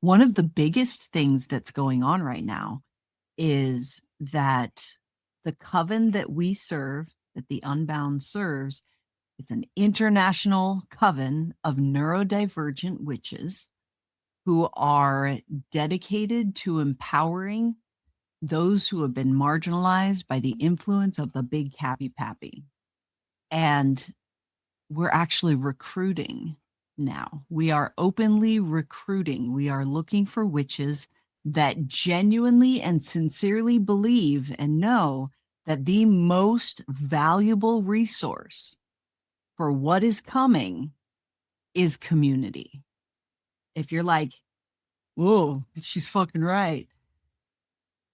One of the biggest things that's going on right now is that the coven that we serve, that the Unbound serves, it's an international coven of neurodivergent witches who are dedicated to empowering those who have been marginalized by the influence of the big happy pappy. And we're actually recruiting now. We are openly recruiting. We are looking for witches that genuinely and sincerely believe and know that the most valuable resource for what is coming is community. If you're like, whoa, she's fucking right,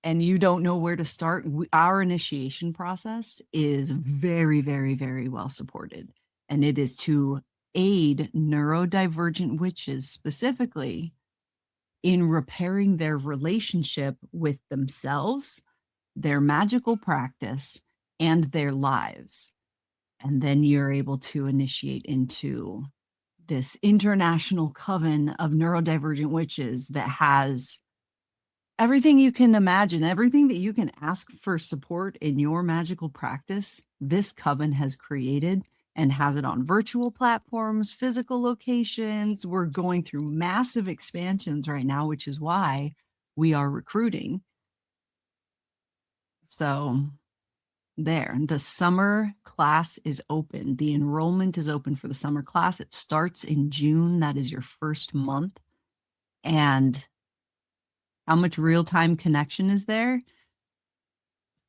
and you don't know where to start, our initiation process is very, very, very well supported. And it is to aid neurodivergent witches specifically in repairing their relationship with themselves, their magical practice, and their lives. And then you're able to initiate into this international coven of neurodivergent witches that has everything you can imagine, everything that you can ask for support in your magical practice. This coven has created and has it on virtual platforms, physical locations. We're going through massive expansions right now, which is why we are recruiting. So there, the summer class is open. The enrollment is open for the summer class. It starts in June. That is your first month. And how much real-time connection is there?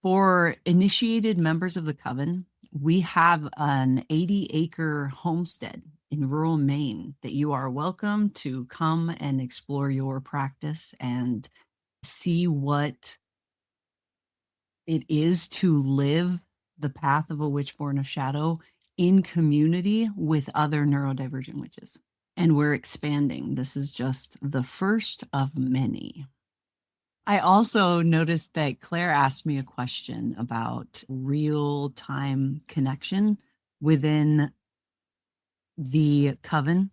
For initiated members of the coven, we have an 80-acre homestead in rural Maine that you are welcome to come and explore your practice and see what it is to live the path of a witch born of shadow in community with other neurodivergent witches. And we're expanding. This is just the first of many. I also noticed that Claire asked me a question about real-time connection within the coven.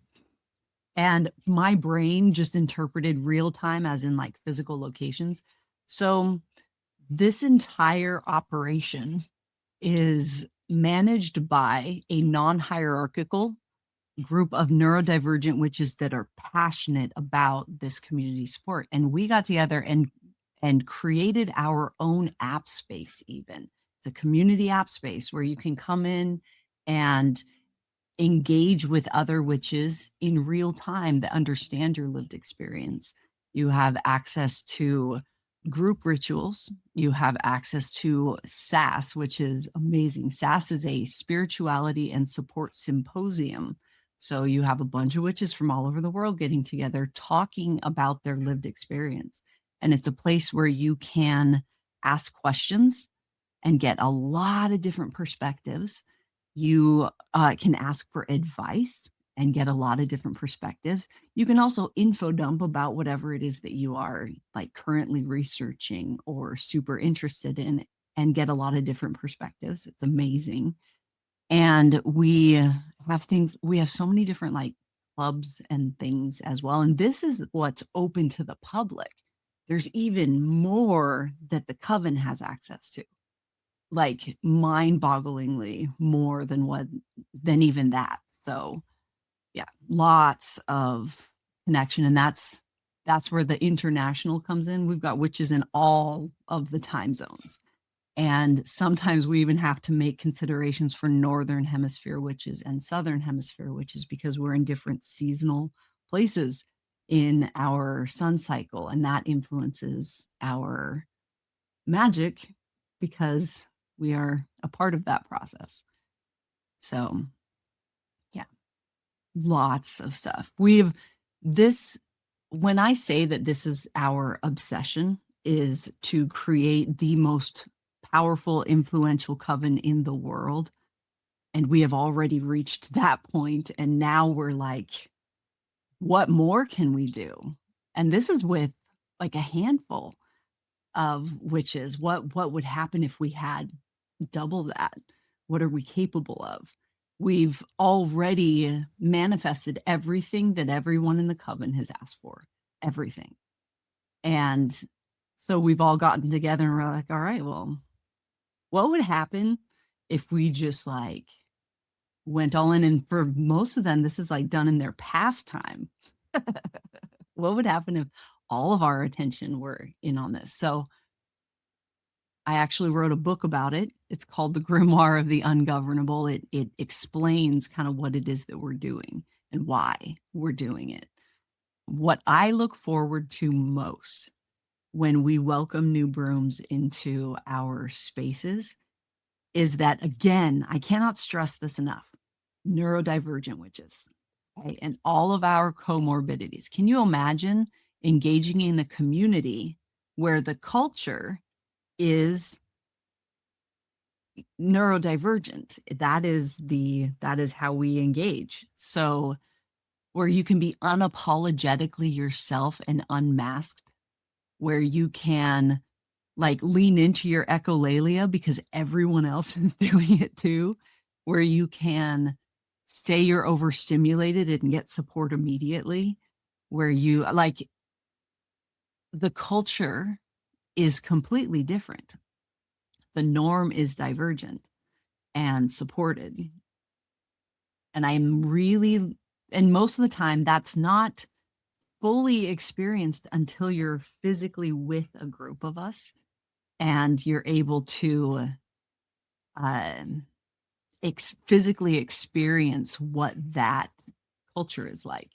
And my brain just interpreted real time as in like physical locations. So this entire operation is managed by a non-hierarchical group of neurodivergent witches that are passionate about this community support. And we got together and created our own app space even. It's a community app space where you can come in and engage with other witches in real time that understand your lived experience. You have access to group rituals. You have access to SAS, which is amazing. SAS is a spirituality and support symposium. So you have a bunch of witches from all over the world getting together, talking about their lived experience. And it's a place where you can ask questions and get a lot of different perspectives. You can ask for advice and get a lot of different perspectives. You can also info dump about whatever it is that you are like currently researching or super interested in and get a lot of different perspectives. It's amazing. And we have so many different like clubs and things as well. And this is what's open to the public. There's even more that the coven has access to, like mind-bogglingly more than even that. So yeah, lots of connection. And that's where the international comes in. We've got witches in all of the time zones. And sometimes we even have to make considerations for Northern Hemisphere witches and Southern Hemisphere witches because we're in different seasonal places in our sun cycle. And that influences our magic because we are a part of that process. So yeah, lots of stuff. When I say that this is our obsession, is to create the most powerful, influential coven in the world. And we have already reached that point. And now we're like, what more can we do? And this is with like a handful of witches. What would happen if we had double that? What are we capable of? We've already manifested everything that everyone in the coven has asked for. everything. And so we've all gotten together and we're like, all right, well, what would happen if we just like went all in? And for most of them, this is like done in their pastime. What would happen if all of our attention were in on this? So I actually wrote a book about it. It's called The Grimoire of the Ungovernable. It explains kind of what it is that we're doing and why we're doing it. What I look forward to most when we welcome new brooms into our spaces is that, again, I cannot stress this enough, neurodivergent witches, okay, and all of our comorbidities. Can you imagine engaging in a community where the culture is neurodivergent? That is how we engage. So where you can be unapologetically yourself and unmasked, where you can like lean into your echolalia because everyone else is doing it too, where you can say you're overstimulated and get support immediately, where you like the culture is completely different. The norm is divergent and supported. And I'm really, and most of the time, that's not fully experienced until you're physically with a group of us and you're able to um, physically experience what that culture is like.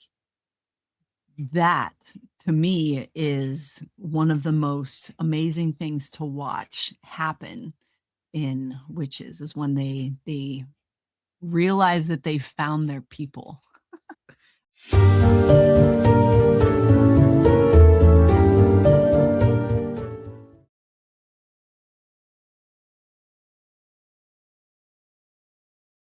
That to me is one of the most amazing things to watch happen in witches is when they realize that they found their people.